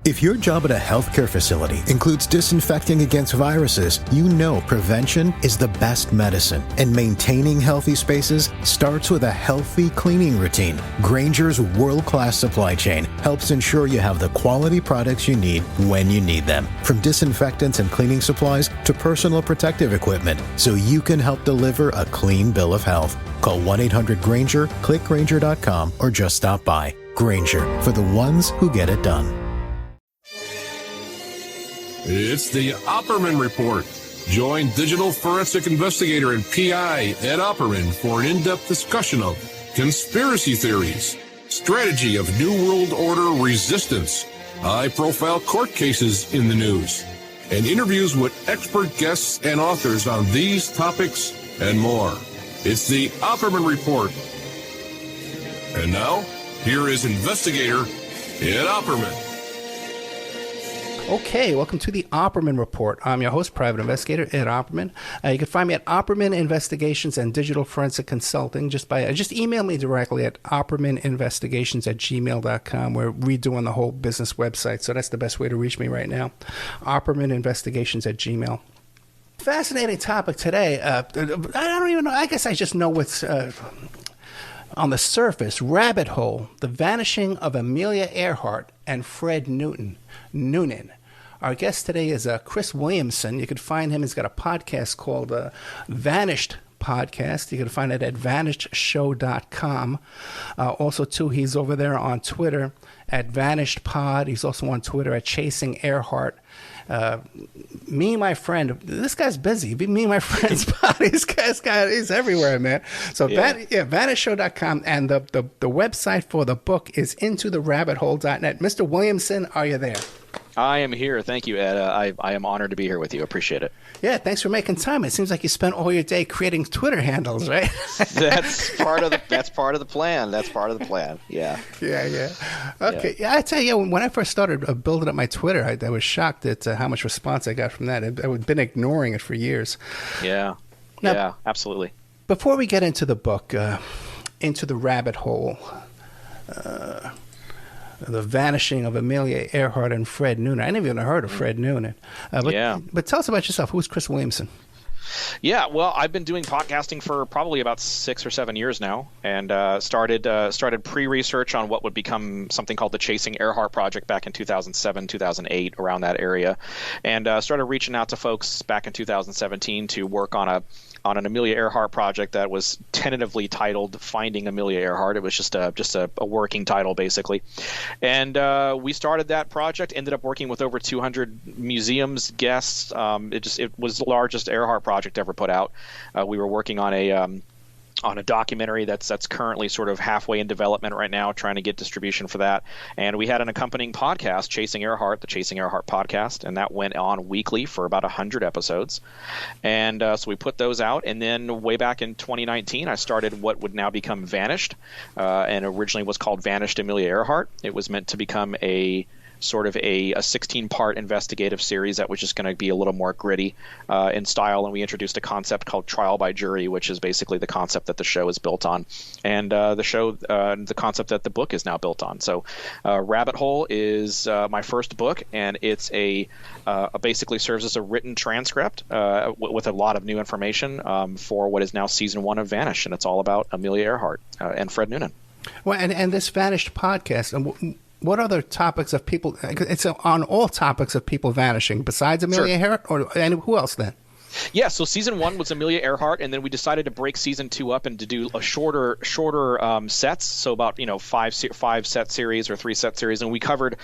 If your job at a healthcare facility includes disinfecting against viruses, you know prevention is the best medicine. And maintaining healthy spaces starts with a healthy cleaning routine. Grainger's world-class supply chain helps ensure you have the quality products you need when you need them. From disinfectants and cleaning supplies to personal protective equipment, so you can help deliver a clean bill of health. Call 1-800-GRAINGER, click Grainger.com, or just stop by. Grainger, for the ones who get it done. It's the Opperman Report. Join digital forensic investigator and PI Ed Opperman for an in-depth discussion of conspiracy theories, strategy of New World Order resistance, high-profile court cases in the news, and interviews with expert guests and authors on these topics and more. It's the Opperman Report. And now, here is investigator Ed Opperman. Okay, welcome to the Opperman Report. I'm your host, private investigator Ed Opperman. You can find me at Opperman Investigations and Digital Forensic Consulting. Just email me directly at oppermaninvestigations@gmail.com. We're redoing the whole business website, so that's the best way to reach me right now. oppermaninvestigations@gmail. Fascinating topic today. I don't even know. I guess I just know what's on the surface. Rabbit hole: the vanishing of Amelia Earhart and Fred Noonan. Our guest today is Chris Williamson. You can find him. He's got a podcast called Vanished Podcast. You can find it at vanishshow.com. Also, too, he's over there on Twitter at VanishedPod. He's also on Twitter at Chasing Earhart. Me and my friend, this guy's busy. Me and my friend's body. This guy is everywhere, man. So vanishshow.com, and the website for the book is intotherabbithole.net. Mr. Williamson, are you there? I am here. Thank you, Ed. I am honored to be here with you. Appreciate it. Yeah, thanks for making time. It seems like you spent all your day creating Twitter handles, right? That's part of the plan. That's part of the plan. Yeah. Yeah. Okay. Yeah, I tell you, when I first started building up my Twitter, I was shocked at how much response I got from that. I've been ignoring it for years. Yeah. Now, yeah. Absolutely. Before we get into the book, Into the Rabbit Hole, the vanishing of Amelia Earhart and Fred Noonan. I never even heard of Fred Noonan. But tell us about yourself. Who's Chris Williamson? Yeah, well, I've been doing podcasting for probably about 6 or 7 years now, and started pre-research on what would become something called the Chasing Earhart Project back in 2007, 2008, around that area, and started reaching out to folks back in 2017 to work on an Amelia Earhart project that was tentatively titled Finding Amelia Earhart. It was just a working title, basically. And we started that project, ended up working with over 200 museums, guests. It was the largest Earhart project ever put out. We were working on a documentary that's currently sort of halfway in development right now, trying to get distribution for that. And we had an accompanying podcast, Chasing Earhart, the Chasing Earhart podcast, and that went on weekly for about 100 episodes. And so we put those out. And then way back in 2019, I started what would now become Vanished, and originally was called Vanished Amelia Earhart. It was meant to become a 16-part investigative series that was just going to be a little more gritty in style, and we introduced a concept called trial by jury, which is basically the concept that the show is built on, and the concept that the book is now built on. So Rabbit Hole is my first book, and it's basically serves as a written transcript with a lot of new information for what is now season 1 of Vanish, and it's all about Amelia Earhart and Fred Noonan. Well, and this Vanished podcast, what other topics of people? It's on all topics of people vanishing besides Amelia Earhart, and who else then? Yeah, so season 1 was Amelia Earhart, and then we decided to break season 2 up and to do a shorter sets, so about 5 set series or 3 set series, and we covered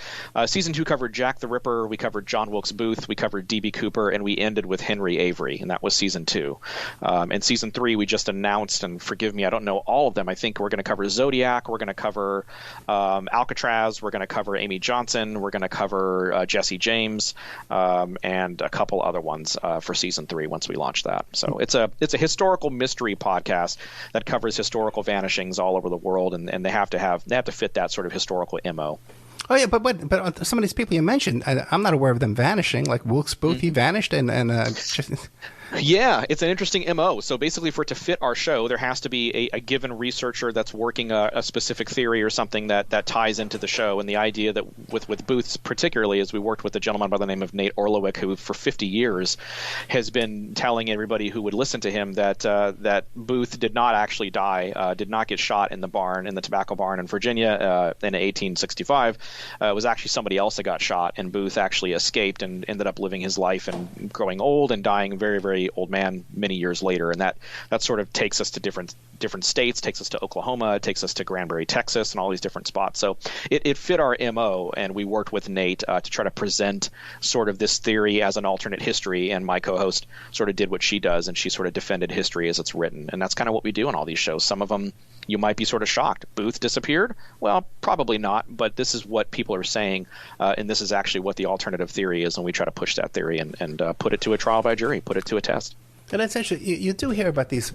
season 2 covered Jack the Ripper, we covered John Wilkes Booth, we covered D.B. Cooper, and we ended with Henry Avery, and that was season 2. And season 3 we just announced, and forgive me, I don't know all of them. I think we're going to cover Zodiac, we're going to cover Alcatraz, we're going to cover Amy Johnson, we're going to cover Jesse James, and a couple other ones for season 3. Once we launch that. So it's a historical mystery podcast that covers historical vanishings all over the world, and they have to fit that sort of historical MO. Oh yeah, but some of these people you mentioned, I'm not aware of them vanishing. Like Wilkes Booth, he vanished, and Yeah, it's an interesting MO. So basically, for it to fit our show, there has to be a given researcher that's working a specific theory or something that ties into the show. And the idea that with Booth's particularly is we worked with a gentleman by the name of Nate Orlowick, who for 50 years has been telling everybody who would listen to him that Booth did not actually die, did not get shot in the tobacco barn in Virginia in 1865. It was actually somebody else that got shot, and Booth actually escaped and ended up living his life and growing old and dying very, very old man many years later. And that sort of takes us to different states, takes us to Oklahoma, takes us to Granbury, Texas, and all these different spots. So it fit our MO, and we worked with Nate to try to present sort of this theory as an alternate history, and my co-host sort of did what she does, and she sort of defended history as it's written. And that's kind of what we do in all these shows. Some of them you might be sort of shocked. Booth disappeared? Well, probably not, but this is what people are saying, and this is actually what the alternative theory is, and we try to push that theory and put it to a trial by jury, put it to a test. And essentially, you do hear about these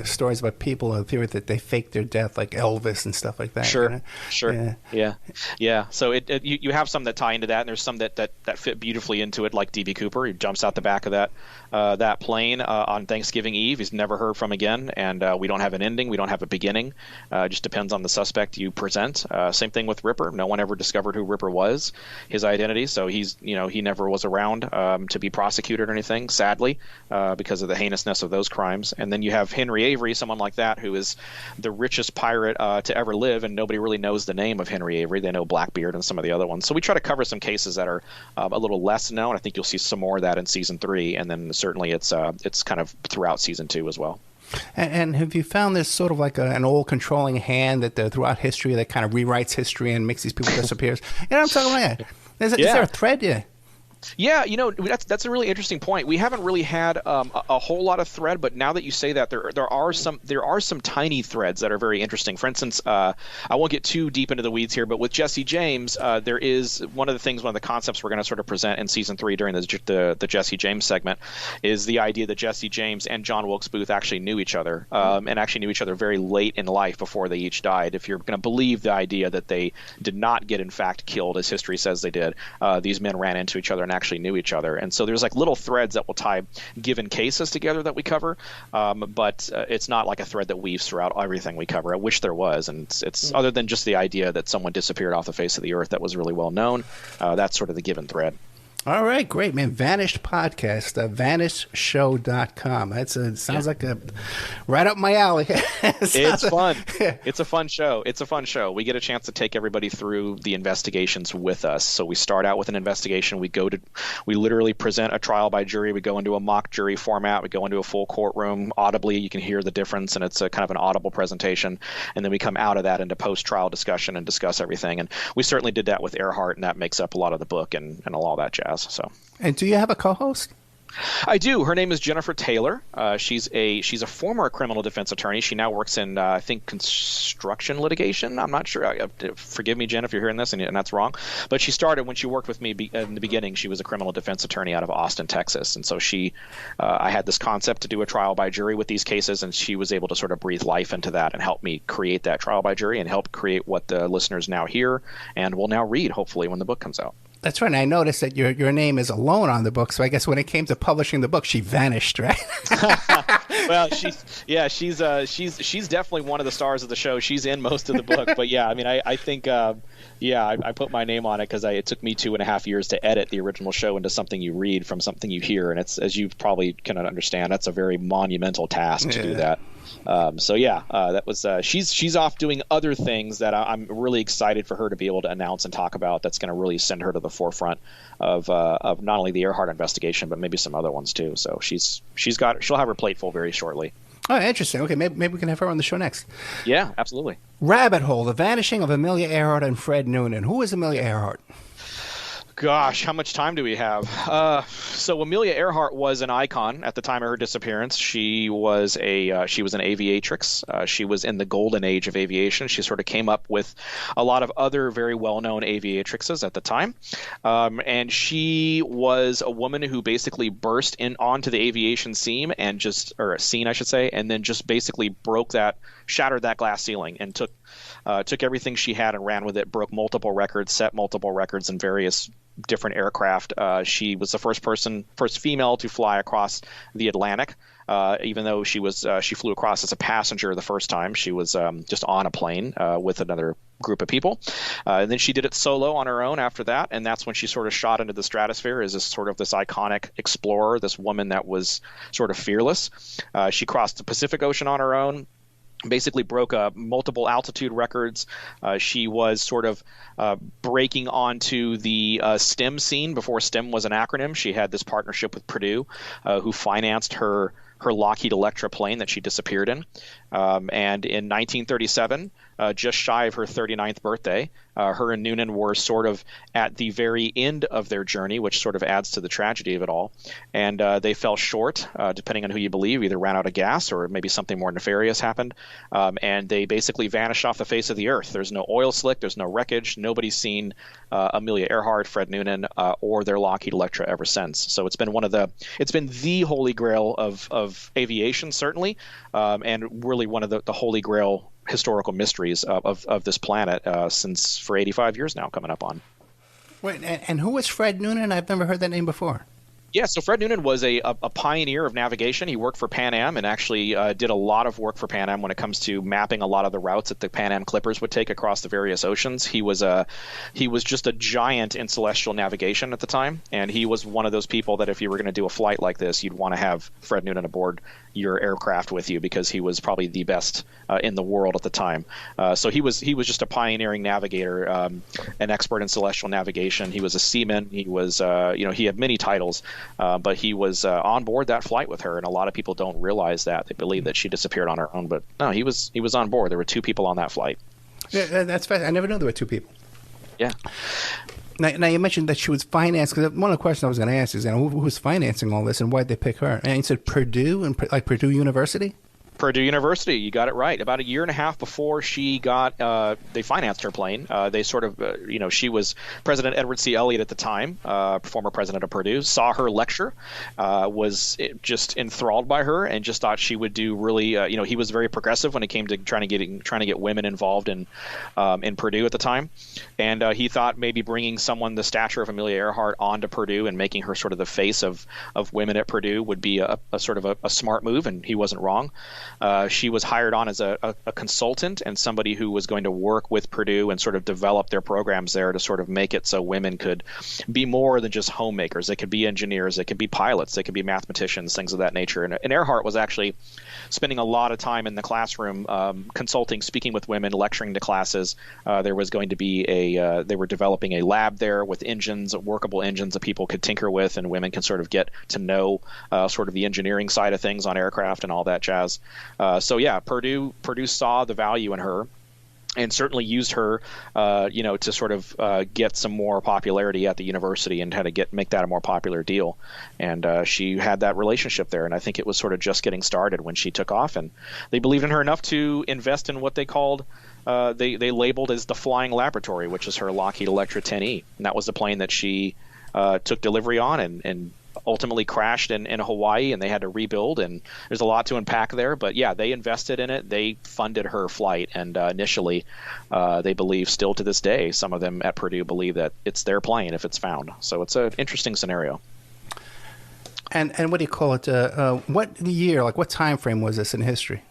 stories about people in theory that they faked their death, like Elvis and stuff like that. Sure, you know? sure, yeah. So you have some that tie into that, and there's some that fit beautifully into it, like D.B. Cooper. He jumps out the back of that plane on Thanksgiving Eve. He's never heard from again, and we don't have an ending, we don't have a beginning. It just depends on the suspect you present. Same thing with Ripper. No one ever discovered who Ripper was, his identity. So he never was around to be prosecuted or anything, sadly, because of the heinousness of those crimes. And then you have Henry Avery, someone like that, who is the richest pirate to ever live, and nobody really knows the name of Henry Avery. They know Blackbeard and some of the other ones. So we try to cover some cases that are a little less known. I think you'll see some more of that in season 3, and then certainly it's kind of throughout season 2 as well. And have you found there's sort of like an old controlling hand that throughout history that kind of rewrites history and makes these people disappear? You know what I'm talking about? Is there a thread? Yeah. Yeah, that's a really interesting point. We haven't really had a whole lot of thread, but now that you say that, there are some tiny threads that are very interesting. For instance, I won't get too deep into the weeds here, but with Jesse James, there is one of the concepts we're going to sort of present in season 3 during the Jesse James segment is the idea that Jesse James and John Wilkes Booth actually knew each other, and actually knew each other very late in life before they each died. If you're going to believe the idea that they did not get in fact killed, as history says they did, these men ran into each other and actually knew each other. And so there's like little threads that will tie given cases together that we cover, but it's not like a thread that weaves throughout everything we cover. I wish there was, and it's other than just the idea that someone disappeared off the face of the earth that was really well known. That's sort of the given thread. All right, great, man. Vanished podcast, vanishshow.com. It sounds like right up my alley. It's fun. It's a fun show. We get a chance to take everybody through the investigations with us. So we start out with an investigation. We literally present a trial by jury. We go into a mock jury format. We go into a full courtroom. Audibly, you can hear the difference, and it's a kind of an audible presentation. And then we come out of that into post-trial discussion and discuss everything. And we certainly did that with Earhart, and that makes up a lot of the book and all that jazz. So. And do you have a co-host? I do. Her name is Jennifer Taylor. She's a former criminal defense attorney. She now works in I think construction litigation. I'm not sure. Forgive me, Jen, if you're hearing this and that's wrong. But she started when she worked with me in the beginning. She was a criminal defense attorney out of Austin, Texas, and so I had this concept to do a trial by jury with these cases, and she was able to sort of breathe life into that and help me create that trial by jury and help create what the listeners now hear and will now read, hopefully, when the book comes out. That's right. And I noticed that your name is alone on the book. So I guess when it came to publishing the book, she vanished, right? Well, she's definitely one of the stars of the show. She's in most of the book. But yeah, I mean, I think, I put my name on it because it took me 2.5 years to edit the original show into something you read from something you hear. And it's, as you probably can understand, that's a very monumental task to do that. That was she's off doing other things that I'm really excited for her to be able to announce and talk about. That's going to really send her to the forefront of not only the Earhart investigation, but maybe some other ones too. So she'll have her plate full very shortly. Oh, interesting. Okay, maybe we can have her on the show next. Yeah, absolutely. Rabbit Hole: The Vanishing of Amelia Earhart and Fred Noonan. Who is Amelia Earhart? Gosh, how much time do we have? So Amelia Earhart was an icon at the time of her disappearance. She was an aviatrix. She was in the golden age of aviation. She sort of came up with a lot of other very well-known aviatrixes at the time. And she was a woman who basically burst onto the aviation scene and then just basically shattered that glass ceiling and took everything she had and ran with it, broke multiple records, set multiple records in various different aircraft. She was the first female to fly across the Atlantic. Even though she flew across as a passenger the first time, she was just on a plane with another group of people. And then she did it solo on her own after that, and that's when she sort of shot into the stratosphere as this iconic explorer, this woman that was sort of fearless. She crossed the Pacific Ocean on her own, basically broke multiple altitude records. She was sort of breaking onto the STEM scene before STEM was an acronym. She had this partnership with Purdue, who financed her Lockheed Electra plane that she disappeared in. And in 1937, just shy of her 39th birthday, her and Noonan were sort of at the very end of their journey, which sort of adds to the tragedy of it all. And they fell short, depending on who you believe, either ran out of gas or maybe something more nefarious happened. And they basically vanished off the face of the earth. There's no oil slick, there's no wreckage. Nobody's seen Amelia Earhart, Fred Noonan, or their Lockheed Electra ever since. So it's been it's been the holy grail of aviation, certainly, and really one of the holy grail historical mysteries of this planet since for 85 years now, coming up on. Wait, and who was Fred Noonan? I've never heard that name before. Yeah, so Fred Noonan was a pioneer of navigation. He worked for Pan Am and actually did a lot of work for Pan Am when it comes to mapping a lot of the routes that the Pan Am clippers would take across the various oceans. He was just a giant in celestial navigation at the time, and he was one of those people that if you were going to do a flight like this, you'd want to have Fred Noonan aboard your aircraft with you because he was probably the best in the world at the time. So he was just a pioneering navigator, an expert in celestial navigation. He was a seaman. He was he had many titles. But he was on board that flight with her, and a lot of people don't realize that. They believe that she disappeared on her own, but no, he was on board. There were two people on that flight. Yeah, that's fascinating. I never knew there were two people. Yeah. Now you mentioned that she was financed, because one of the questions I was going to ask is, who was financing all this, and why'd they pick her? And you said Purdue, and like Purdue University? Purdue University, you got it right. About a year and a half before she got, they financed her plane. They sort of, she was President Edward C. Elliott at the time, former president of Purdue, saw her lecture, was just enthralled by her, and just thought she would do really. He was very progressive when it came to trying to get women involved in Purdue at the time, and he thought maybe bringing someone the stature of Amelia Earhart onto Purdue and making her sort of the face of women at Purdue would be a sort of a smart move, and he wasn't wrong. She was hired on as a consultant and somebody who was going to work with Purdue and sort of develop their programs there to sort of make it so women could be more than just homemakers. They could be engineers, they could be pilots, they could be mathematicians, things of that nature. And Earhart was actually spending a lot of time in the classroom consulting, speaking with women, lecturing to classes. There was going to be they were developing a lab there with engines, workable engines that people could tinker with, and women can sort of get to know sort of the engineering side of things on aircraft and all that jazz. Purdue saw the value in her, and certainly used her, to sort of get some more popularity at the university and how to make that a more popular deal. And she had that relationship there, and I think it was sort of just getting started when she took off. And they believed in her enough to invest in what they called, they labeled as the Flying Laboratory, which is her Lockheed Electra 10E. And that was the plane that she took delivery on and ultimately crashed in Hawaii, and they had to rebuild, and there's a lot to unpack there. But yeah, they invested in it. They funded her flight, and initially they believe, still to this day, some of them at Purdue believe that it's their plane if it's found. So it's an interesting scenario. And what do you call it? What year, like what time frame was this in history?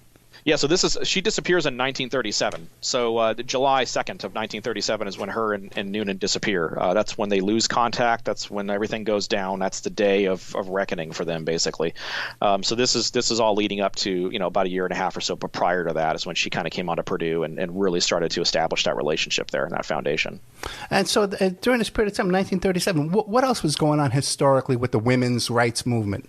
Yeah, so she disappears in 1937. So July 2nd of 1937 is when her and Noonan disappear. That's when they lose contact. That's when everything goes down. That's the day of reckoning for them, basically. So this is all leading up to about a year and a half or so. But prior to that is when she kind of came onto Purdue and really started to establish that relationship there and that foundation. And so during this period of time, 1937, what else was going on historically with the women's rights movement?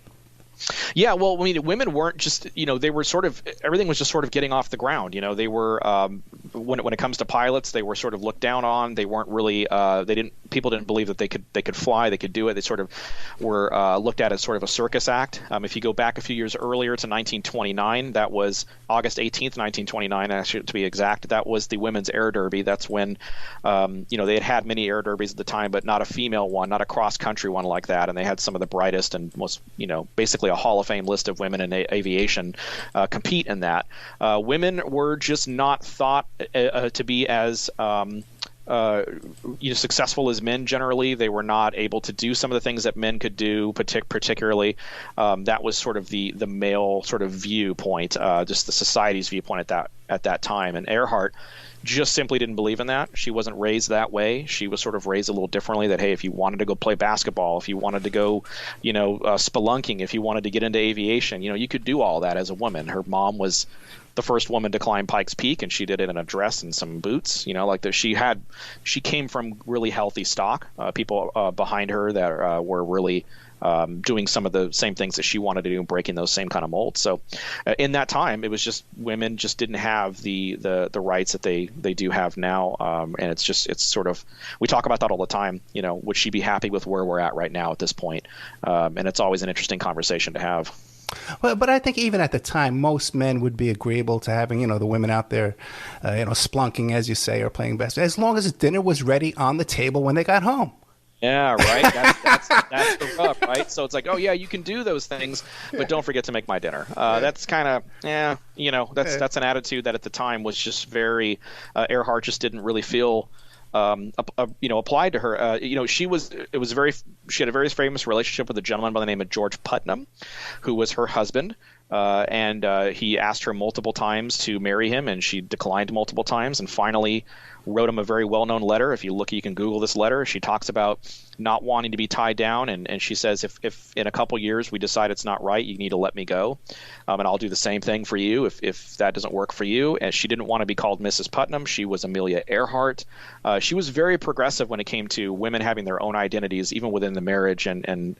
Yeah, well, I mean, women weren't just, they were sort of, everything was just sort of getting off the ground. They were, when it comes to pilots, they were sort of looked down on. They weren't really, people didn't believe that they could fly, they could do it. They sort of were looked at as sort of a circus act. If you go back a few years earlier to 1929, that was August 18th, 1929, actually, to be exact. That was the Women's Air Derby. That's when, they had many air derbies at the time, but not a female one, not a cross-country one like that. And they had some of the brightest and most, basically a Hall of Fame list of women in aviation compete in that. Women were just not thought to be as successful as men generally. They were not able to do some of the things that men could do, particularly. That was sort of the male sort of viewpoint, just the society's viewpoint at that time. And Earhart just simply didn't believe in that. She wasn't raised that way. She was sort of raised a little differently, that, hey, if you wanted to go play basketball, if you wanted to go, spelunking, if you wanted to get into aviation, you could do all that as a woman. Her mom was the first woman to climb Pikes Peak, and she did it in a dress and some boots. She came from really healthy stock. People behind her that were really doing some of the same things that she wanted to do and breaking those same kind of molds. So in that time, it was just women just didn't have the rights that they do have now. And it's sort of, we talk about that all the time. Would she be happy with where we're at right now at this point? And it's always an interesting conversation to have. Well, but I think even at the time, most men would be agreeable to having, the women out there, splunking, as you say, or playing basketball, as long as dinner was ready on the table when they got home. Yeah, right. That's the rub, right? So it's like, oh yeah, you can do those things, but don't forget to make my dinner. That's kind of, that's an attitude that at the time was just very. Earhart just didn't really feel, applied to her. She had a very famous relationship with a gentleman by the name of George Putnam, who was her husband. And he asked her multiple times to marry him, and she declined multiple times, and finally wrote him a very well-known letter. If you look, you can Google this letter. She talks about not wanting to be tied down, and she says, if in a couple years we decide it's not right, you need to let me go, and I'll do the same thing for you if that doesn't work for you. And she didn't want to be called Mrs. Putnam. She was Amelia Earhart. She was very progressive when it came to women having their own identities, even within the marriage, and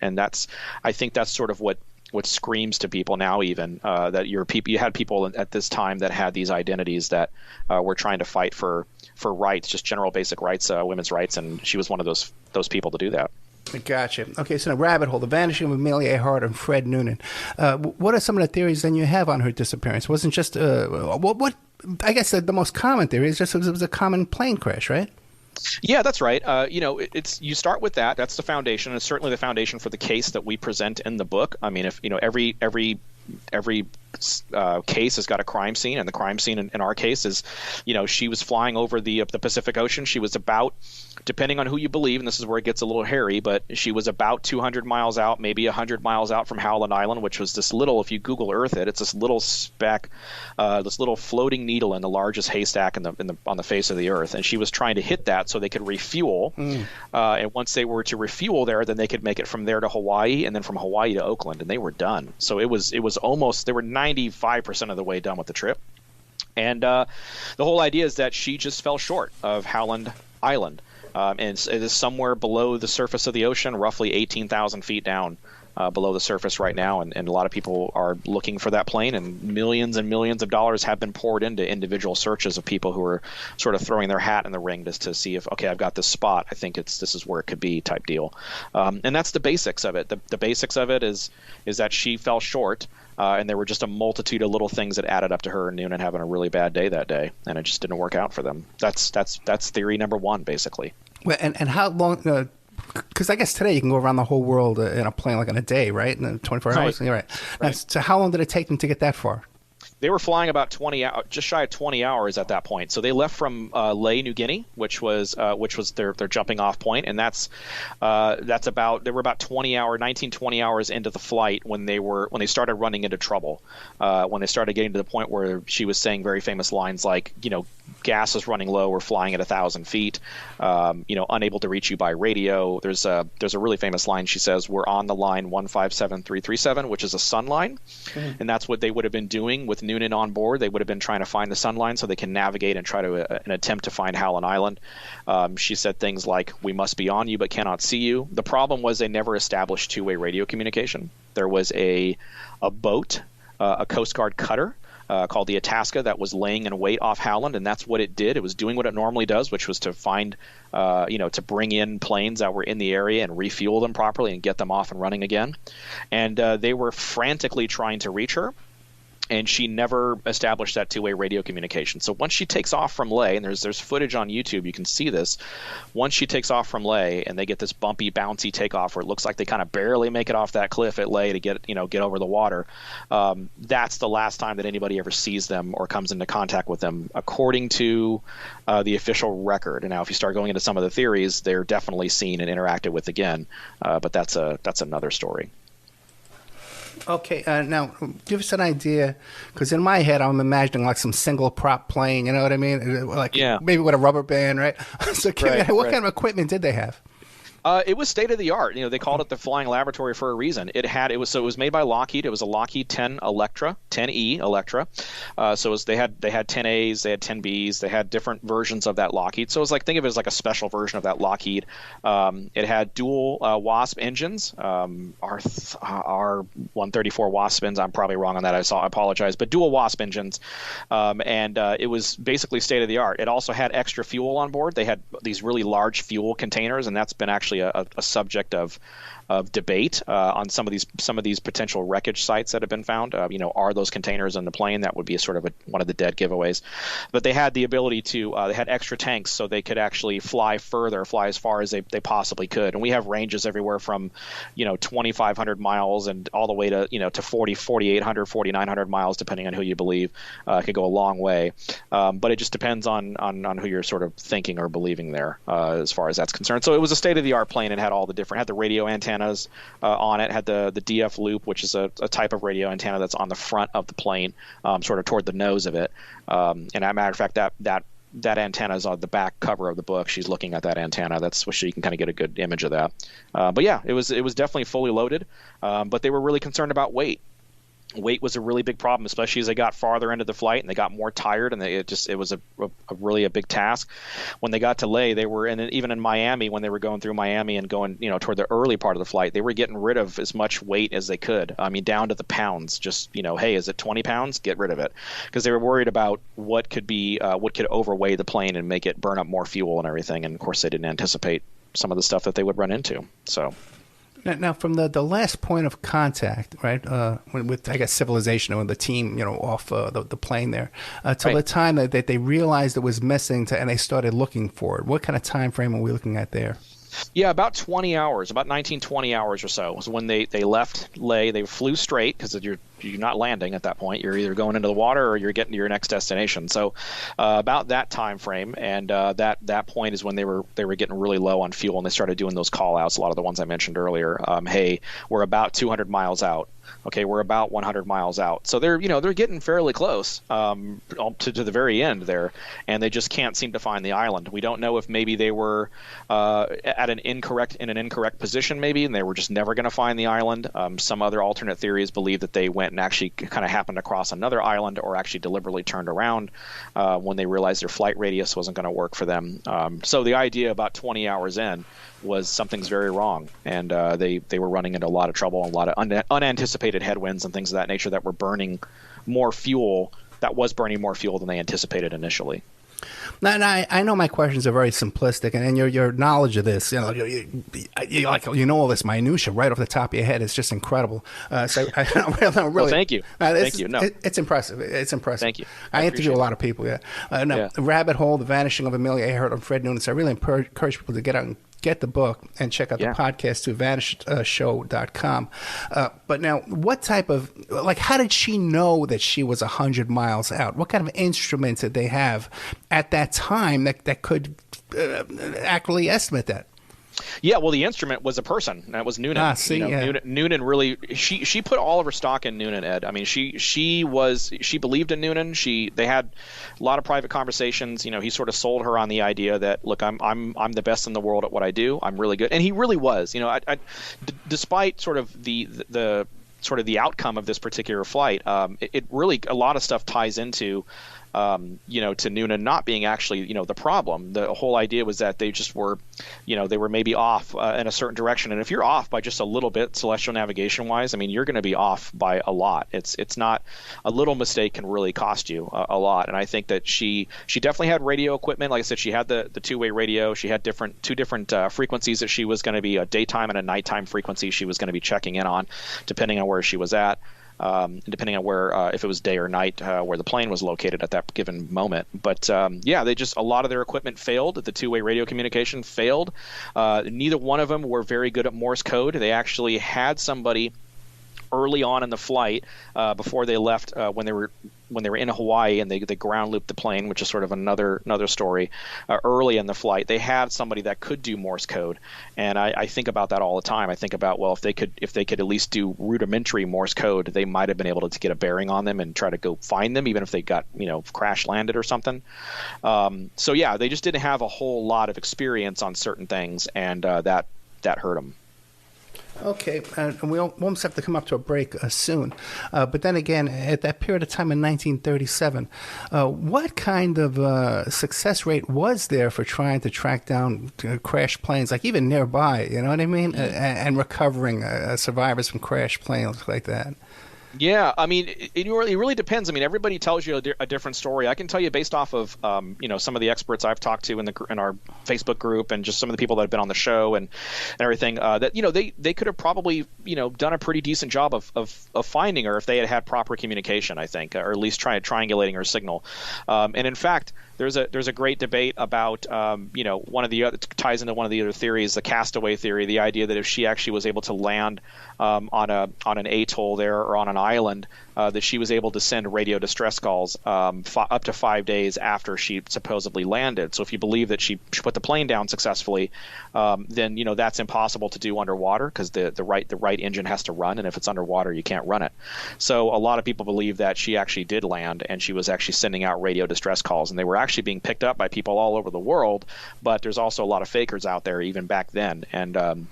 I think that's sort of what screams to people now, even that you had people at this time that had these identities that were trying to fight for rights, just general basic rights, women's rights, and she was one of those people to do that. Gotcha. Okay, so now Rabbit Hole, The Vanishing of Amelia Earhart and Fred Noonan. What are some of the theories then you have on her disappearance? It wasn't just what I guess the most common theory is just it was a common plane crash, right? Yeah, that's right. It's you start with that. That's the foundation, and it's certainly the foundation for the case that we present in the book. I mean, if every case has got a crime scene, and the crime scene in our case is, she was flying over the Pacific Ocean. She was about, depending on who you believe, and this is where it gets a little hairy, but she was about 200 miles out, maybe 100 miles out from Howland Island, which was this little, if you Google Earth it, it's this little speck, this little floating needle in the largest haystack on the face of the Earth, and she was trying to hit that so they could refuel. And once they were to refuel there, then they could make it from there to Hawaii, and then from Hawaii to Oakland, and they were done. So it was almost, they were 95% of the way done with the trip. And the whole idea is that she just fell short of Howland Island. And it is somewhere below the surface of the ocean, roughly 18,000 feet down below the surface right now. And a lot of people are looking for that plane, and millions of dollars have been poured into individual searches of people who are sort of throwing their hat in the ring just to see if, okay, I've got this spot, I think this is where it could be type deal. And that's the basics of it. The basics of it is that she fell short. And there were just a multitude of little things that added up to her and Noonan having a really bad day that day, and it just didn't work out for them. That's theory number one, basically. Well, and how long? Because I guess today you can go around the whole world in a plane like in a day, right? In 24 hours. Right. You're right. Now, so how long did it take them to get that far? They were flying about just shy of 20 hours at that point. So they left from Lae, New Guinea, which was their jumping off point, and they were about 20 hours into the flight when they started running into trouble. When they started getting to the point where she was saying very famous lines like, gas is running low, we're flying at 1,000 feet, unable to reach you by radio. There's a really famous line she says, we're on the line 157337, which is a sun line, and that's what they would have been doing with Noonan on board. They would have been trying to find the sun line so they can navigate and try to an attempt to find Howland Island. She said things like, we must be on you but cannot see you. The problem was they never established two-way radio communication. There was a boat, a Coast Guard cutter, called the Itasca, that was laying in wait off Howland, and that's what it did. It was doing what it normally does, which was to find, to bring in planes that were in the area and refuel them properly and get them off and running again. And they were frantically trying to reach her. and she never established that two-way radio communication. So once she takes off from Leh, and there's footage on YouTube, you can see this. Once she takes off from Leh, and they get this bumpy, bouncy takeoff where it looks like they kind of barely make it off that cliff at Leh to get over the water. That's the last time that anybody ever sees them or comes into contact with them, according to the official record. And now, if you start going into some of the theories, they're definitely seen and interacted with again. But that's another story. Okay, now give us an idea, because in my head I'm imagining like some single prop plane, you know what I mean? Like maybe with a rubber band, right? So what kind of equipment did they have? It was state of the art. They called it the Flying Laboratory for a reason. It was made by Lockheed. It was a Lockheed 10 Electra, 10E Electra. They had 10As, they had 10Bs, they had different versions of that Lockheed. So it was like, think of it as like a special version of that Lockheed. It had dual Wasp engines. Our 134 Wasp engines. I'm probably wrong on that. I apologize, but dual Wasp engines, and it was basically state of the art. It also had extra fuel on board. They had these really large fuel containers, and that's been actually a subject of debate on some of these potential wreckage sites that have been found. Are those containers in the plane? That would be sort of one of the dead giveaways. But they had the ability to they had extra tanks, so they could actually fly as far as they possibly could. And we have ranges everywhere from 2,500 miles and all the way to to 4,800, 4,900 miles, depending on who you believe. It could go a long way, but it just depends on who you're sort of thinking or believing there as far as that's concerned. So it was a state of the art plane. It had all the had the radio antennas on it, had the DF loop, which is a type of radio antenna that's on the front of the plane, sort of toward the nose of it. And as a matter of fact, that antenna is on the back cover of the book. She's looking at that antenna. That's so you can kind of get a good image of that. But yeah, it was definitely fully loaded. But they were really concerned about weight. Weight was a really big problem, especially as they got farther into the flight and they got more tired, and it was a really big task. When they got to Leh, they were even in Miami, when they were going through Miami and going toward the early part of the flight, they were getting rid of as much weight as they could. I mean, down to the pounds. Just hey, is it 20 pounds? Get rid of it, because they were worried about what could overweigh the plane and make it burn up more fuel and everything. And of course, they didn't anticipate some of the stuff that they would run into. So. Now, from the last point of contact, right, with I guess civilization or the team, off the plane there, till the time that they realized it was missing, and they started looking for it. What kind of time frame are we looking at there? Yeah, about 20 hours, about 19, 20 hours or so was when they left Leh. They flew straight, because you're not landing at that point. You're either going into the water or you're getting to your next destination. So about that time frame, and that point is when they were getting really low on fuel, and they started doing those call outs, a lot of the ones I mentioned earlier. Hey, we're about 200 miles out. Okay, we're about 100 miles out. So they're getting fairly close to the very end there, and they just can't seem to find the island. We don't know if maybe they were in an incorrect position, maybe, and they were just never going to find the island. Some other alternate theories believe that they went and actually kind of happened across another island, or actually deliberately turned around when they realized their flight radius wasn't going to work for them. So the idea about 20 hours in was something's very wrong, and they were running into a lot of trouble and a lot of unanticipated headwinds and things of that nature that were burning more fuel than they anticipated initially. Now, I know my questions are very simplistic, and your knowledge of this, you know all this minutia right off the top of your head is just incredible. So I don't really. Well, thank you. Thank you. No, it's impressive. It's impressive. Thank you. I interview a lot of people. Yeah. The Rabbit Hole, The Vanishing of Amelia Earhart, and Fred Noonan. So I really encourage people to get out and get the book and check out the podcast to vanishshow.com. But now, what type of, how did she know that she was 100 miles out? What kind of instruments did they have at that time that could accurately estimate that? Yeah, well, the instrument was a person. That was Noonan. Noonan really she put all of her stock in Noonan, Ed. I mean, she believed in Noonan. They had a lot of private conversations. He sort of sold her on the idea that, look, I'm the best in the world at what I do. I'm really good, and he really was. Despite sort of the outcome of this particular flight, it really, a lot of stuff ties into to Noonan not being actually, the problem. The whole idea was that they just were, they were maybe off in a certain direction. And if you're off by just a little bit, celestial navigation wise, I mean, you're going to be off by a lot. It's not, a little mistake can really cost you a lot. And I think that she definitely had radio equipment. Like I said, she had the two-way radio. She had two different frequencies that she was going to be, a daytime and a nighttime frequency she was going to be checking in on, depending on where she was at. depending on where, if it was day or night, where the plane was located at that given moment. But a lot of their equipment failed. The two-way radio communication failed. Neither one of them were very good at Morse code. They actually had somebody early on in the flight, before they left, when they were in Hawaii and they ground looped the plane, which is sort of another story. Early in the flight, they had somebody that could do Morse code, and I think about that all the time. I think about, well, if they could at least do rudimentary Morse code, they might have been able to get a bearing on them and try to go find them, even if they got crash landed or something. They just didn't have a whole lot of experience on certain things, and that hurt them. Okay, and we'll almost have to come up to a break soon. But then again, at that period of time in 1937, what kind of success rate was there for trying to track down crashed planes, like even nearby, you know what I mean? And recovering survivors from crashed planes like that? Yeah, I mean, it really depends. I mean, everybody tells you a different story. I can tell you based off of some of the experts I've talked to in our Facebook group, and just some of the people that have been on the show and everything, that they could have probably done a pretty decent job of finding her if they had proper communication, I think, or at least triangulating her signal. And in fact, there's a great debate about one of the other, ties into one of the other theories, the castaway theory, the idea that if she actually was able to land on an atoll there or on an island, that she was able to send radio distress calls up to 5 days after she supposedly landed. So if you believe that she put the plane down successfully, then that's impossible to do underwater, because the right engine has to run, and if it's underwater, you can't run it. So a lot of people believe that she actually did land, and she was actually sending out radio distress calls, and they were actually being picked up by people all over the world. But there's also a lot of fakers out there even back then, and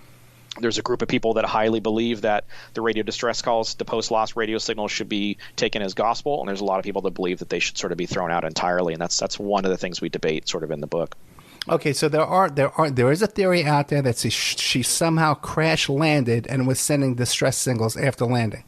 there's a group of people that highly believe that the radio distress calls, the post-loss radio signals, should be taken as gospel, and there's a lot of people that believe that they should sort of be thrown out entirely, and that's one of the things we debate sort of in the book. Okay, so there is a theory out there that she somehow crash landed and was sending distress signals after landing.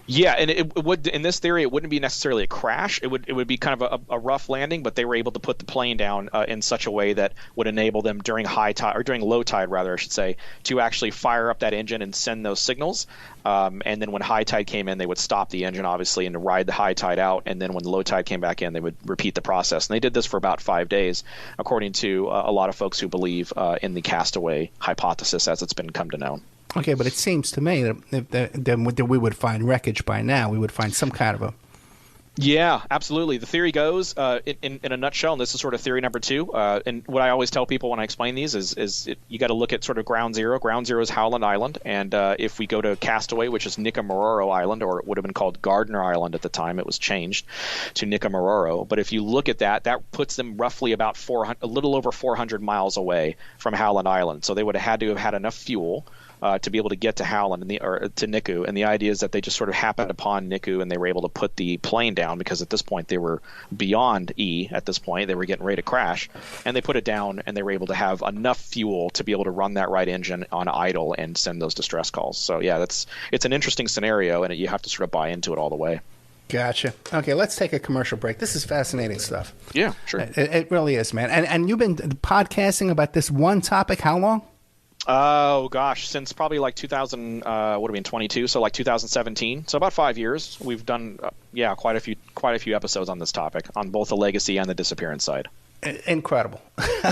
Yeah, and it would, in this theory, it wouldn't be necessarily a crash. It would be kind of a rough landing, but they were able to put the plane down in such a way that would enable them during high tide, or during low tide rather, I should say, to actually fire up that engine and send those signals. And then when high tide came in, they would stop the engine, obviously, and to ride the high tide out. And then when the low tide came back in, they would repeat the process. And they did this for about 5 days, according to a lot of folks who believe in the castaway hypothesis as it's been come to know. Okay, but it seems to me that we would find wreckage by now. We would find some kind of a... Yeah, absolutely. The theory goes, in a nutshell, and this is sort of theory number 2, and what I always tell people when I explain these is you got to look at sort of ground zero. Ground zero is Howland Island, and if we go to Castaway, which is Nikumaroro Island, or it would have been called Gardner Island at the time, it was changed to Nikumaroro. But if you look at that puts them roughly about a little over 400 miles away from Howland Island. So they would have had to have had enough fuel to be able to get to Howland or to Niku. And the idea is that they just sort of happened upon Niku, and they were able to put the plane down, because at this point they were beyond E at this point. They were getting ready to crash, and they put it down, and they were able to have enough fuel to be able to run that right engine on idle and send those distress calls. So yeah, it's an interesting scenario, and you have to sort of buy into it all the way. Gotcha. Okay, let's take a commercial break. This is fascinating stuff. Yeah, sure. It really is, man. And you've been podcasting about this one topic how long? Oh gosh, since probably like 2022, so like 2017. So about 5 years. We've done quite a few episodes on this topic, on both the legacy and the disappearance side. Incredible.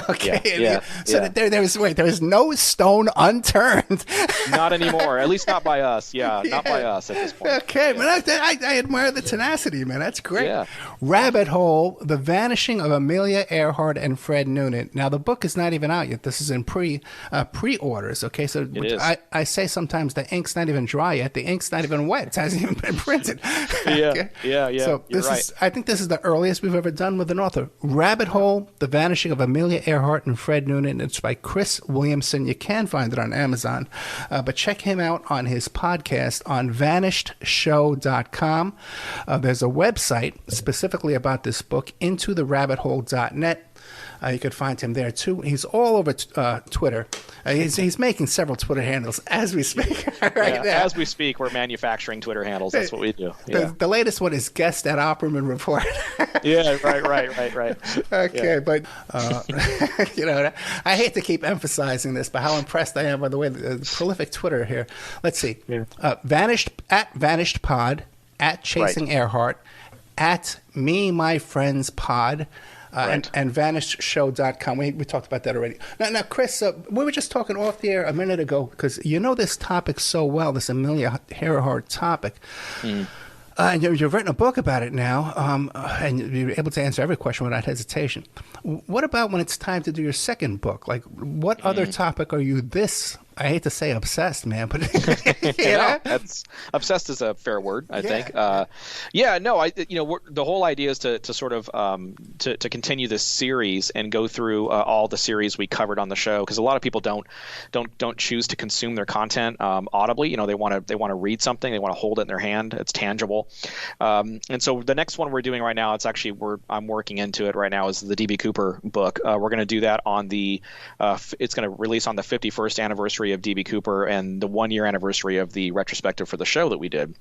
Okay. So there is no stone unturned. Not anymore. At least not by us. Not by us at this point. Okay, but I admire the tenacity, man. That's great. Yeah. Rabbit Hole: The Vanishing of Amelia Earhart and Fred Noonan. Now the book is not even out yet. This is in pre-orders. Okay, so I say sometimes the ink's not even dry yet. The ink's not even wet. It hasn't even been printed. Okay? Yeah. So I think this is the earliest we've ever done with an author. Rabbit Hole: The Vanishing of Amelia Earhart and Fred Noonan. It's by Chris Williamson. You can find it on Amazon, but check him out on his podcast on vanishedshow.com. There's a website specifically about this book, intotherabbithole.net. You could find him there too. He's all over Twitter. He's making several Twitter handles as we speak. Now. As we speak, we're manufacturing Twitter handles. That's what we do. Yeah. The latest one is guest at Opperman Report. Right. Okay, but I hate to keep emphasizing this, but how impressed I am by the way the prolific Twitter here. Let's see. Vanished Pod at Chasing Earhart, at Me My Friends Pod, and vanishshow.com. We talked about that already. Now, Chris, we were just talking off the air a minute ago because you know this topic so well, this Amelia Earhart topic. And you've written a book about it now, and you're able to answer every question without hesitation. What about when it's time to do your second book? Like, what other topic are you I hate to say obsessed, man, but that's obsessed is a fair word, I think. The whole idea is to sort of to continue this series and go through all the series we covered on the show, because a lot of people don't choose to consume their content audibly. They want to read something, they want to hold it in their hand, it's tangible. And so the next one we're doing right now, I'm working into it right now, is the D.B. Cooper book. We're going to do that on it's going to release on the 51st anniversary of D.B. Cooper and the 1-year anniversary of the retrospective for the show that we did.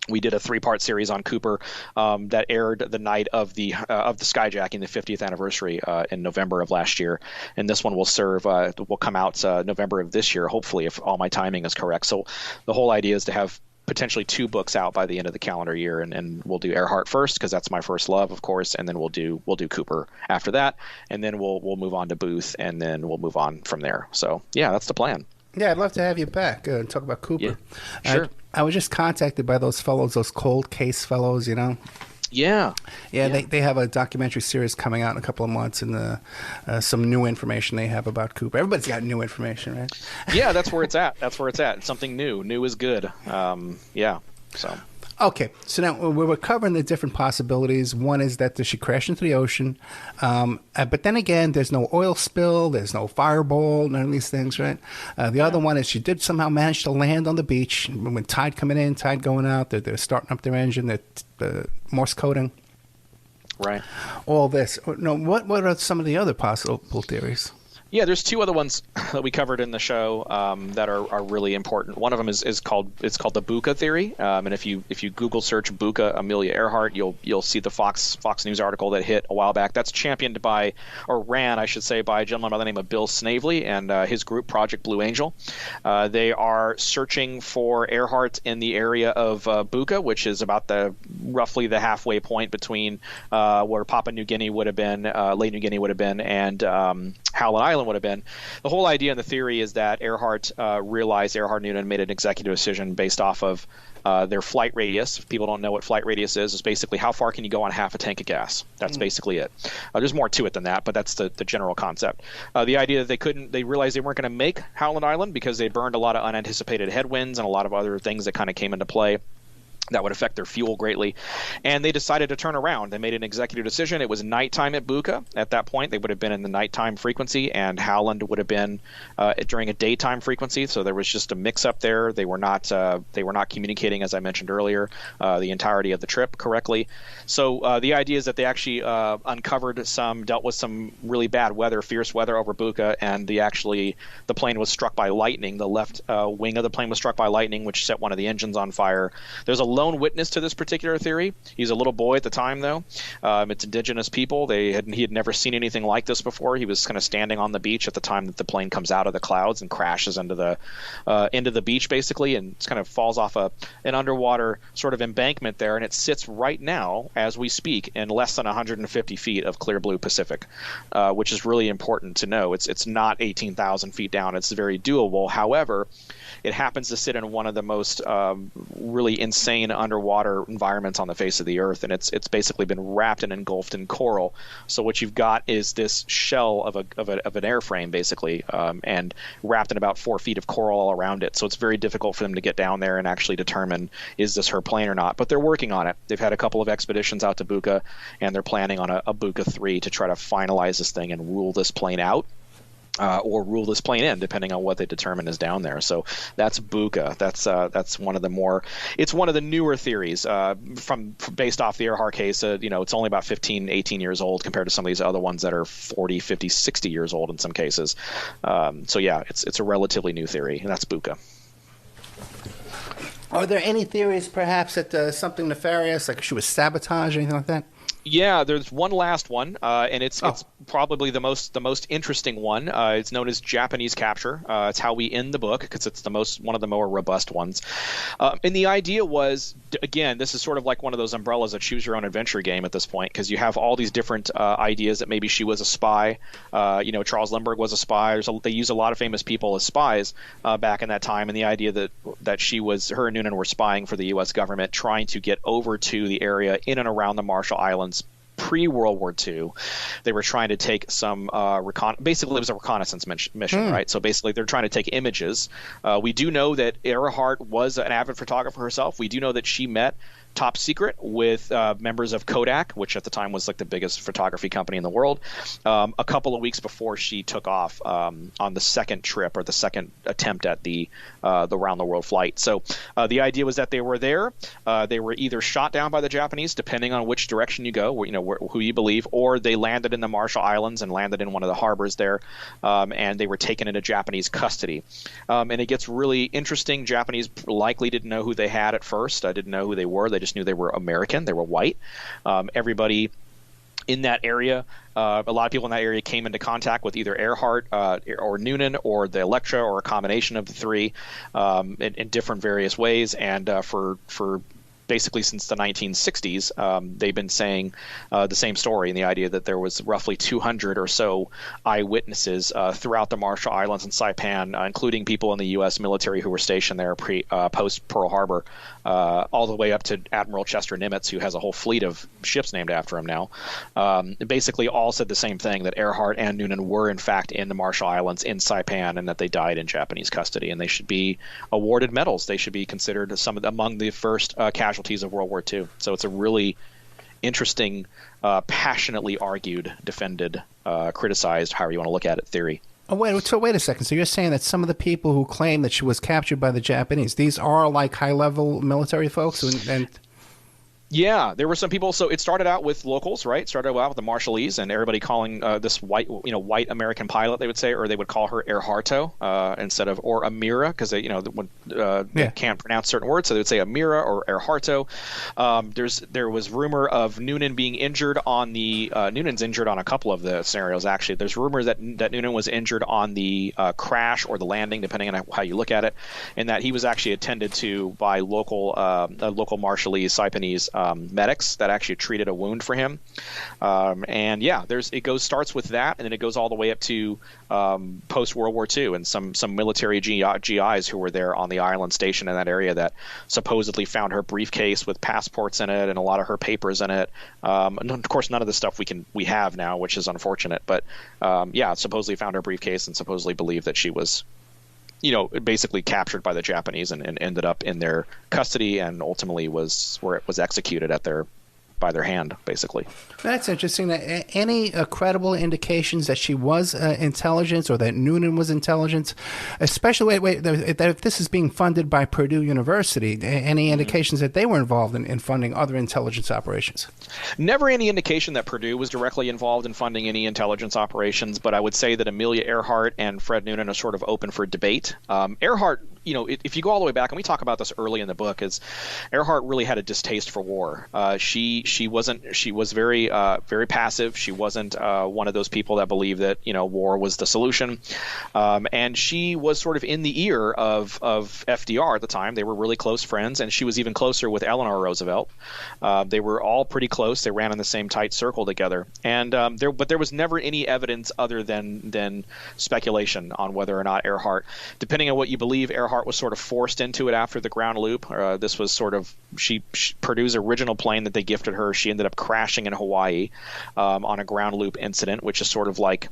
We did a 3-part series on Cooper that aired the night of the skyjacking, the 50th anniversary in November of last year, and this one will come out November of this year, hopefully, if all my timing is correct. So the whole idea is to have potentially 2 books out by the end of the calendar year, and we'll do Earhart first because that's my first love, of course, and then we'll do Cooper after that, and then we'll move on to Booth, and then we'll move on from there. So yeah, that's the plan. Yeah, I'd love to have you back and talk about Cooper. Yeah, sure. I was just contacted by those fellows, those cold case fellows, Yeah. They have a documentary series coming out in a couple of months, and some new information they have about Cooper. Everybody's got new information, right? Yeah, that's where it's at. It's something new. New is good. So. Okay, so now we were covering the different possibilities. One is that she crashed into the ocean, but then again, there's no oil spill, there's no fireball, none of these things, right? The other one is she did somehow manage to land on the beach when tide coming in, tide going out. They're starting up their engine, the Morse coding. Right. All this. No, what are some of the other possible theories? Yeah, there's 2 other ones that we covered in the show that are really important. One of them is called the Buka theory, and if you Google search Buka Amelia Earhart, you'll see the Fox News article that hit a while back. That's championed by a gentleman by the name of Bill Snavely and his group Project Blue Angel. They are searching for Earhart in the area of Buka, which is about roughly the halfway point between where Papua New Guinea would have been, Late New Guinea would have been, and Howland Island would have been. The whole idea in the theory is that Earhart Noonan made an executive decision based off of their flight radius. If people don't know what flight radius is basically how far can you go on half a tank of gas. That's basically it. There's more to it than that, but that's the general concept. The idea that they realized they weren't going to make Howland Island because they burned a lot of unanticipated headwinds and a lot of other things that kind of came into play that would affect their fuel greatly. And they decided to turn around. They made an executive decision. It was nighttime at Buka. At that point, they would have been in the nighttime frequency, and Howland would have been during a daytime frequency. So there was just a mix-up there. They were not communicating, as I mentioned earlier, the entirety of the trip correctly. So the idea is that they actually dealt with some really bad weather, fierce weather over Buka, and the plane was struck by lightning. The left wing of the plane was struck by lightning, which set one of the engines on fire. There's a lone witness to this particular theory. He's a little boy at the time, though. It's indigenous people. He had never seen anything like this before. He was kind of standing on the beach at the time that the plane comes out of the clouds and crashes into the beach, basically, and it kind of falls off an underwater sort of embankment there, and it sits right now, as we speak, in less than 150 feet of clear blue Pacific, which is really important to know. It's not 18,000 feet down. It's very doable. However, it happens to sit in one of the most really insane underwater environments on the face of the earth, and it's basically been wrapped and engulfed in coral. So what you've got is this shell of an airframe, basically, and wrapped in about 4 feet of coral all around it. So it's very difficult for them to get down there and actually determine, is this her plane or not? But they're working on it. They've had a couple of expeditions out to Buka, and they're planning on a Buka 3 to try to finalize this thing and rule this plane out. Or rule this plane in, depending on what they determine is down there. So that's Buka. That's one of the it's one of the newer theories based off the Earhart case. It's only about 15, 18 years old compared to some of these other ones that are 40, 50, 60 years old in some cases. So yeah, it's a relatively new theory, and that's Buka. Are there any theories, perhaps, that something nefarious, like she was sabotaged or anything like that? Yeah, there's one last one, and it's probably the most interesting one. It's known as Japanese capture. It's how we end the book because it's one of the more robust ones. And the idea was, again, this is sort of like one of those umbrellas, a choose your own adventure game at this point, because you have all these different ideas that maybe she was a spy. Charles Lindbergh was a spy. They use a lot of famous people as spies back in that time, and the idea that her and Noonan were spying for the U.S. government, trying to get over to the area in and around the Marshall Islands pre-World War II. They were trying to take some basically it was a reconnaissance mission, right? So basically they're trying to take images. We do know that Earhart was an avid photographer herself. We do know that she met top secret with members of Kodak, which at the time was like the biggest photography company in the world, a couple of weeks before she took off on the second trip or the second attempt at the round the world flight. So the idea was that they were there. They were either shot down by the Japanese, depending on which direction you go, who you believe, or they landed in the Marshall Islands and landed in one of the harbors there, and they were taken into Japanese custody. And it gets really interesting. Japanese likely didn't know who they had at first. Didn't know who they were. They just knew they were American. They were white. Everybody in that area, a lot of people in that area came into contact with either Earhart or Noonan or the Electra or a combination of the three in different various ways. And for basically since the 1960s, they've been saying the same story, and the idea that there was roughly 200 or so eyewitnesses throughout the Marshall Islands and Saipan, including people in the U.S. military who were stationed there post Pearl Harbor, all the way up to Admiral Chester Nimitz, who has a whole fleet of ships named after him now. Basically all said the same thing, that Earhart and Noonan were in fact in the Marshall Islands in Saipan, and that they died in Japanese custody, and they should be awarded medals. They should be considered among the first casualties of World War II. So it's a really interesting, passionately argued, defended, criticized, however you want to look at it, theory. Oh, wait a second. So you're saying that some of the people who claim that she was captured by the Japanese, these are like high-level military folks? And Yeah, there were some people. So it started out with locals, right? Started out with the Marshallese, and everybody calling this white American pilot, they would say, or they would call her Earharto instead of, or Amira, because they can't pronounce certain words, so they would say Amira or Earharto. There was rumor of Noonan being injured on the Noonan's injured on a couple of the scenarios. Actually, there's rumors that Noonan was injured on the crash or the landing, depending on how you look at it, and that he was actually attended to by local Marshallese, Saipanese medics that actually treated a wound for him. Starts with that, and then it goes all the way up to post World War II, and some military GIs who were there on the island station in that area that supposedly found her briefcase with passports in it and a lot of her papers in it. And of course, none of the stuff we have now, which is unfortunate. But supposedly found her briefcase and supposedly believed that she was, basically captured by the Japanese and ended up in their custody, and ultimately was executed by their hand, basically. That's interesting. Any credible indications that she was intelligence, or that Noonan was intelligence, especially that if this is being funded by Purdue University, any indications that they were involved in funding other intelligence operations? Never any indication that Purdue was directly involved in funding any intelligence operations, but I would say that Amelia Earhart and Fred Noonan are sort of open for debate. Earhart, if you go all the way back, and we talk about this early in the book, is Earhart really had a distaste for war. She was very very passive. She wasn't one of those people that believed that war was the solution, and she was sort of in the ear of FDR at the time. They were really close friends, and she was even closer with Eleanor Roosevelt. They were all pretty close. They ran in the same tight circle together, and there was never any evidence other than speculation on whether or not Earhart, depending on what you believe, Earhart was sort of forced into it after the ground loop. This was sort of Purdue's original plane that they gifted her. She ended up crashing in Hawaii on a ground loop incident, which is sort of like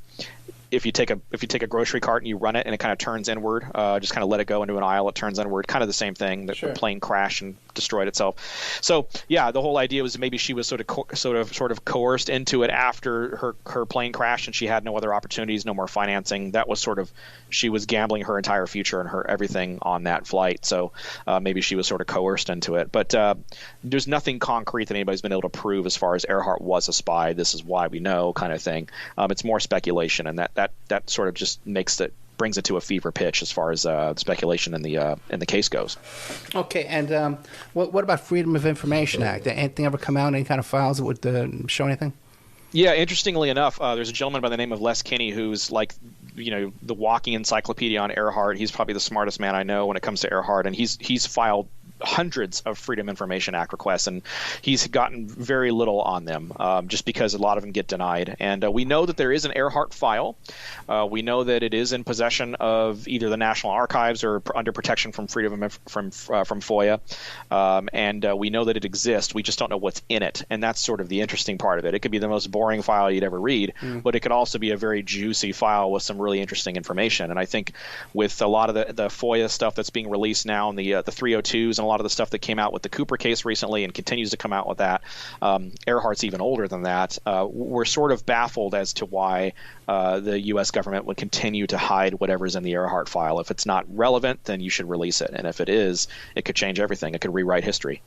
if you take a grocery cart and you run it and it kind of turns inward, just kind of let it go into an aisle, it turns inward, kind of the same thing. The plane crashed and destroyed itself. So the whole idea was maybe she was sort of coerced into it after her plane crashed and she had no other opportunities, no more financing. That was sort of, she was gambling her entire future and her everything on that flight. So maybe she was sort of coerced into it. But there's nothing concrete that anybody's been able to prove as far as Earhart was a spy. This is why we know, kind of thing. It's more speculation, and that sort of just makes it brings it to a fever pitch as far as the speculation in the case goes. Okay, and what about Freedom of Information Act? Did anything ever come out? Any kind of files that would show anything? Yeah, interestingly enough, there's a gentleman by the name of Les Kinney who's like, the walking encyclopedia on Earhart. He's probably the smartest man I know when it comes to Earhart, and he's filed hundreds of Freedom of Information Act requests, and he's gotten very little on them, just because a lot of them get denied. And we know that there is an Earhart file. We know that it is in possession of either the National Archives or under protection from from FOIA, and we know that it exists. We just don't know what's in it, and that's sort of the interesting part of it. It could be the most boring file you'd ever read, but it could also be a very juicy file with some really interesting information. And I think with a lot of the FOIA stuff that's being released now, and the 302s, and a lot of the stuff that came out with the Cooper case recently and continues to come out with that, Earhart's even older than that, we're sort of baffled as to why the U.S. government would continue to hide whatever's in the Earhart file. If it's not relevant, then you should release it. And if it is, it could change everything. It could rewrite history.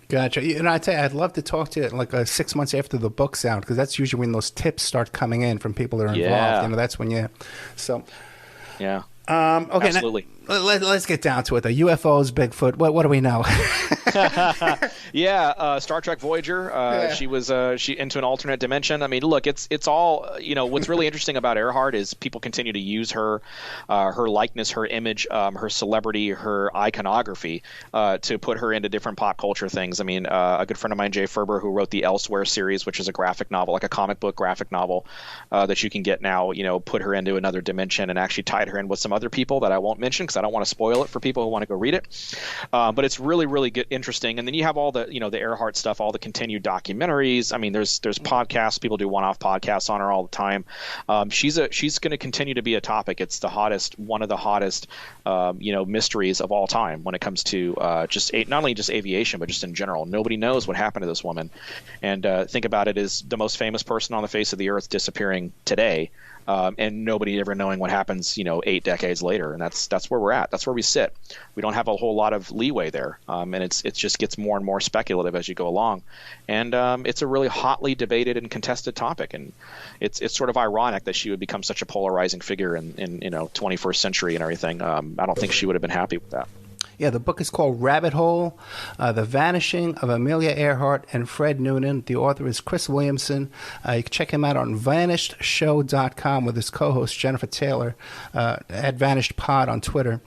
Gotcha. And I tell you, I'd love to talk to you like 6 months after the book's out, because that's usually when those tips start coming in from people that are involved. That's when so. Yeah. Okay. Absolutely. Let's get down to it. The UFOs, Bigfoot. What do we know? Star Trek Voyager. She was she into an alternate dimension. I mean, look, it's all, what's really interesting about Earhart is people continue to use her likeness, her image, her celebrity, her iconography to put her into different pop culture things. I mean, a good friend of mine, Jay Ferber, who wrote the Elsewhere series, which is a graphic novel, like a comic book graphic novel that you can get now, put her into another dimension and actually tied her in with some other people that I won't mention because I don't want to spoil it for people who want to go read it. But it's really, really good, interesting. And then you have all the, the Earhart stuff, all the continued documentaries. I mean, there's podcasts. People do one-off podcasts on her all the time. She's going to continue to be a topic. It's one of the hottest, mysteries of all time when it comes to not only just aviation, but just in general. Nobody knows what happened to this woman. And think about it as the most famous person on the face of the earth disappearing today. And nobody ever knowing what happens, 8 decades later. And that's where we're at. That's where we sit. We don't have a whole lot of leeway there. And it just gets more and more speculative as you go along. And it's a really hotly debated and contested topic. And it's sort of ironic that she would become such a polarizing figure in 21st century and everything. I don't think she would have been happy with that. Yeah, the book is called Rabbit Hole, The Vanishing of Amelia Earhart and Fred Noonan. The author is Chris Williamson. You can check him out on VanishedShow.com with his co-host Jennifer Taylor at VanishedPod on Twitter.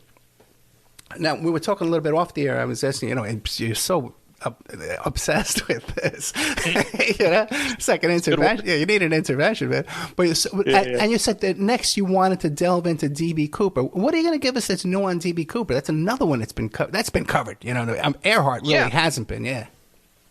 Now, we were talking a little bit off the air. I was asking, you're so obsessed with this. It's like an intervention. Yeah, you need an intervention, man. But and you said that next you wanted to delve into D.B. Cooper. What are you going to give us that's new on D.B. Cooper? That's another one that's been covered. Earhart really hasn't been. Yeah.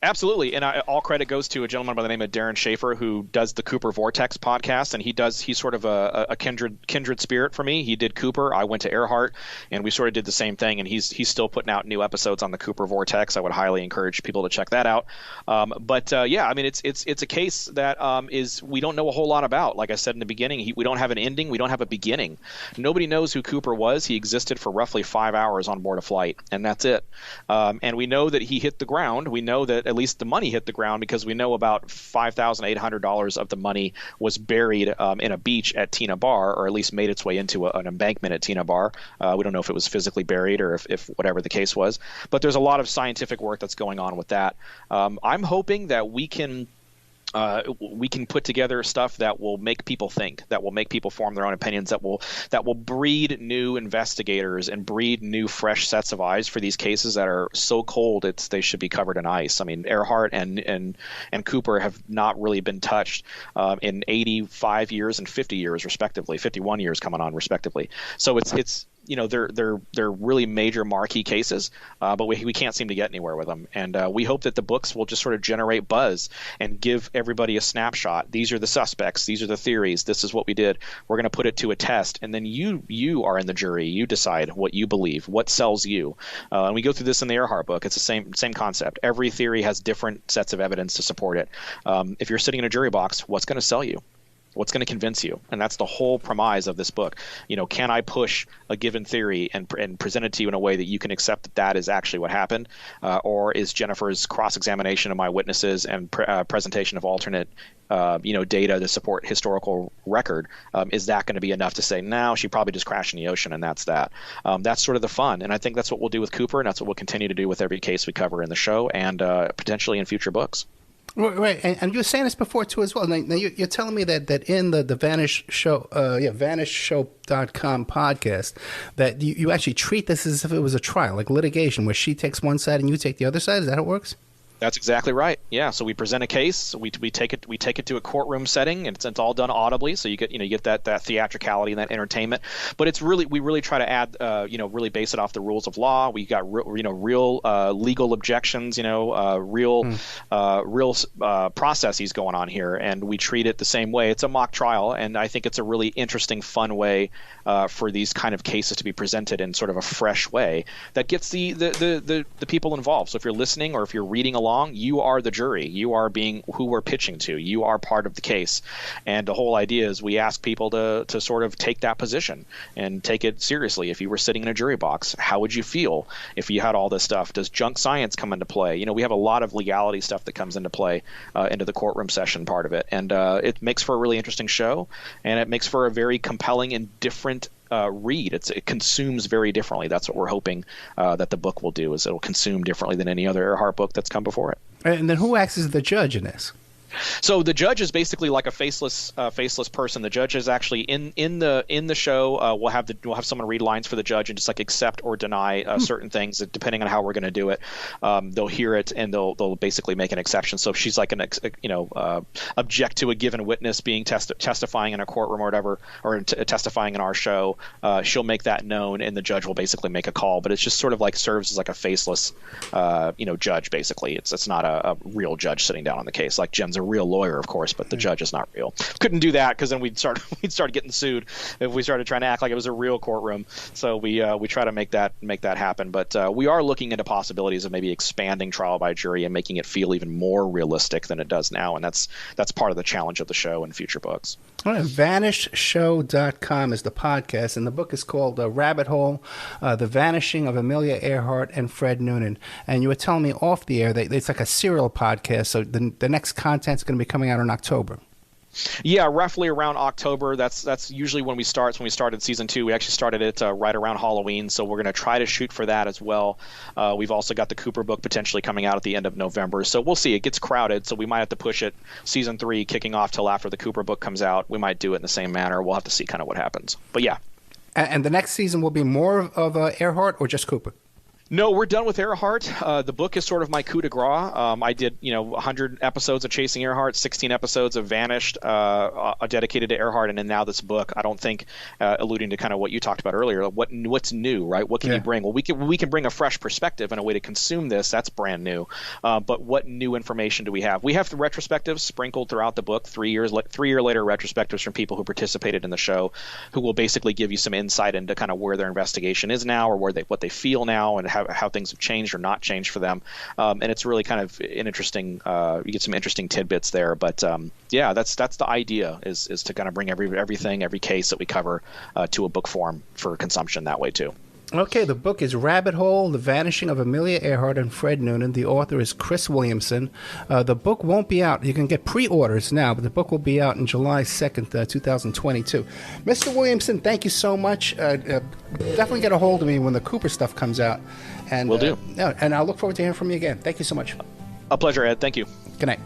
Absolutely, and all credit goes to a gentleman by the name of Darren Schaefer who does the Cooper Vortex podcast, and he's sort of a kindred spirit for me. He did Cooper, I went to Earhart, and we sort of did the same thing, and he's still putting out new episodes on the Cooper Vortex. I would highly encourage people to check that out. But I mean, it's a case that is we don't know a whole lot about. Like I said in the beginning, we don't have an ending, we don't have a beginning. Nobody knows who Cooper was. He existed for roughly 5 hours on board a flight, and that's it. And we know that he hit the ground. We know that at least the money hit the ground because we know about $5,800 of the money was buried in a beach at Tina Bar, or at least made its way into an embankment at Tina Bar. We don't know if it was physically buried or if whatever the case was. But there's a lot of scientific work that's going on with that. I'm hoping that we can put together stuff that will make people think, that will make people form their own opinions, that will breed new investigators and breed new fresh sets of eyes for these cases that are so cold they should be covered in ice. I mean, Earhart and Cooper have not really been touched in 85 years and 50 years respectively, 51 years coming on respectively. So it's they're really major marquee cases, but we can't seem to get anywhere with them. And we hope that the books will just sort of generate buzz and give everybody a snapshot. These are the suspects. These are the theories. This is what we did. We're going to put it to a test. And then you are in the jury. You decide what you believe, what sells you. And we go through this in the Earhart book. It's the same concept. Every theory has different sets of evidence to support it. If you're sitting in a jury box, what's going to sell you? What's going to convince you? And that's the whole premise of this book. Can I push a given theory and present it to you in a way that you can accept that that is actually what happened? Or is Jennifer's cross-examination of my witnesses and presentation of alternate data to support historical record, is that going to be enough to say, no, she probably just crashed in the ocean, and that's that? That's sort of the fun. And I think that's what we'll do with Cooper, and that's what we'll continue to do with every case we cover in the show and potentially in future books. Right, and you were saying this before too as well. Now you're telling me that in the Vanish Show, VanishShow.com podcast, that you actually treat this as if it was a trial, like litigation, where she takes one side and you take the other side. Is that how it works? That's exactly right. Yeah. So we present a case. We take it to a courtroom setting, and it's all done audibly. So you get that theatricality and that entertainment. But we really try to add really base it off the rules of law. We got real legal objections. Real processes going on here, and we treat it the same way. It's a mock trial, and I think it's a really interesting, fun way for these kind of cases to be presented in sort of a fresh way that gets the people involved. So if you're listening or if you're reading along, you are the jury. You are being who we're pitching to. You are part of the case. And the whole idea is we ask people to sort of take that position and take it seriously. If you were sitting in a jury box, how would you feel if you had all this stuff? Does junk science come into play? We have a lot of legality stuff that comes into play into the courtroom session part of it. And it makes for a really interesting show, and it makes for a very compelling and different read. It consumes very differently. That's what we're hoping that the book will do, is it'll consume differently than any other Earhart book that's come before it. And then who acts as the judge in this? So the judge is basically like a faceless person. The judge is actually in the show. We'll have someone read lines for the judge and just like accept or deny certain things depending on how we're going to do it. They'll hear it and they'll basically make an exception. So if she's like object to a given witness being testifying in a courtroom or whatever, or testifying in our show, she'll make that known, and the judge will basically make a call. But it's just sort of like serves as like a faceless judge. Basically, it's not a real judge sitting down on the case. Like Jen's a real lawyer, of course, but the judge is not real. Couldn't do that because then we'd start getting sued if we started trying to act like it was a real courtroom. So we try to make that happen. But we are looking into possibilities of maybe expanding trial by jury and making it feel even more realistic than it does now. And that's part of the challenge of the show and future books. All right, VanishShow.com is the podcast, and the book is called Rabbit Hole, The Vanishing of Amelia Earhart and Fred Noonan. And you were telling me off the air that it's like a serial podcast, so the next content's going to be coming out in October. Yeah, roughly around October. That's usually when we start. When we started season 2, we actually started it right around Halloween, so we're going to try to shoot for that as well. We've also got the Cooper book potentially coming out at the end of November, so we'll see. It gets crowded, so we might have to push it. Season 3 kicking off till after the Cooper book comes out. We might do it in the same manner. We'll have to see kind of what happens. But yeah. And the next season will be more of Earhart or just Cooper? No, we're done with Earhart. The book is sort of my coup de grace. I did, 100 episodes of Chasing Earhart, 16 episodes of Vanished, dedicated to Earhart, and then now this book. I don't think, alluding to kind of what you talked about earlier, what's new, right? What can you bring? Well, we can bring a fresh perspective and a way to consume this. That's brand new. But what new information do we have? We have the retrospectives sprinkled throughout the book, 3 year later retrospectives from people who participated in the show, who will basically give you some insight into kind of where their investigation is now, or what they feel now, and how things have changed or not changed for them. And it's really kind of an interesting, you get some interesting tidbits there. But that's the idea is to kind of bring every case that we cover to a book form for consumption that way too. Okay, the book is Rabbit Hole, The Vanishing of Amelia Earhart and Fred Noonan. The author is Chris Williamson. The book won't be out. You can get pre-orders now, but the book will be out on July 2nd, 2022. Mr. Williamson, thank you so much. Definitely get a hold of me when the Cooper stuff comes out. And, will do. And I'll look forward to hearing from you again. Thank you so much. A pleasure, Ed. Thank you. Good night.